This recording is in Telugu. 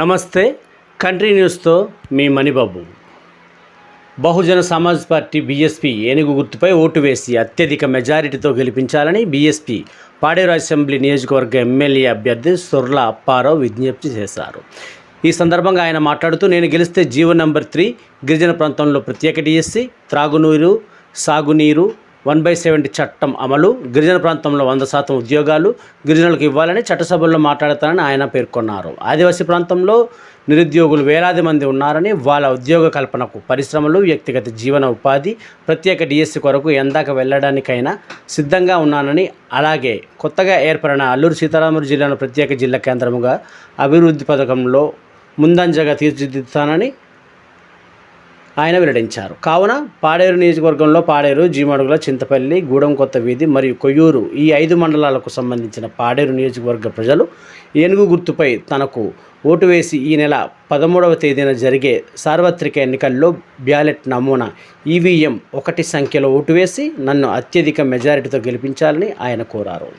నమస్తే. కంట్రీ న్యూస్తో మీ మణిబాబు. బహుజన సమాజ్ పార్టీ బీఎస్పీ ఏనుగు గుర్తుపై ఓటు వేసి అత్యధిక మెజారిటీతో గెలిపించాలని బీఎస్పీ పాడేరు అసెంబ్లీ నియోజకవర్గ ఎమ్మెల్యే అభ్యర్థి సొర్ల అప్పారావు విజ్ఞప్తి చేశారు. ఈ సందర్భంగా ఆయన మాట్లాడుతూ, నేను గెలిస్తే జీవో నంబర్ 3 గిరిజన ప్రాంతంలో ప్రత్యేక డిఎస్సి, త్రాగునీరు, సాగునీరు, 1/70 చట్టం అమలు, గిరిజన ప్రాంతంలో 100% ఉద్యోగాలు గిరిజనులకు ఇవ్వాలని చట్టసభల్లో మాట్లాడతానని ఆయన పేర్కొన్నారు. ఆదివాసీ ప్రాంతంలో నిరుద్యోగులు వేలాది మంది ఉన్నారని, వాళ్ళ ఉద్యోగ కల్పనకు, పరిశ్రమలు, వ్యక్తిగత జీవన ఉపాధి, ప్రత్యేక డిఎస్సి కొరకు ఎందాక వెళ్ళడానికైనా సిద్ధంగా ఉన్నానని, అలాగే కొత్తగా ఏర్పడిన అల్లూరు సీతారామరాజు జిల్లాను ప్రత్యేక జిల్లా కేంద్రముగా అభివృద్ధి పథకంలో ముందంజగా తీర్చిదిద్దుతానని ఆయన వెల్లడించారు. కావున పాడేరు నియోజకవర్గంలో పాడేరు, జీమడుగుల, చింతపల్లి, గూడెం కొత్త వీధి మరియు కొయ్యూరు ఈ 5 మండలాలకు సంబంధించిన పాడేరు నియోజకవర్గ ప్రజలు ఏనుగు గుర్తుపై తనకు ఓటు వేసి ఈ నెల 13వ తేదీన జరిగే సార్వత్రిక ఎన్నికల్లో బ్యాలెట్ నమూనా ఈవీఎం 1 సంఖ్యలో ఓటు వేసి నన్ను అత్యధిక మెజారిటీతో గెలిపించాలని ఆయన కోరారు.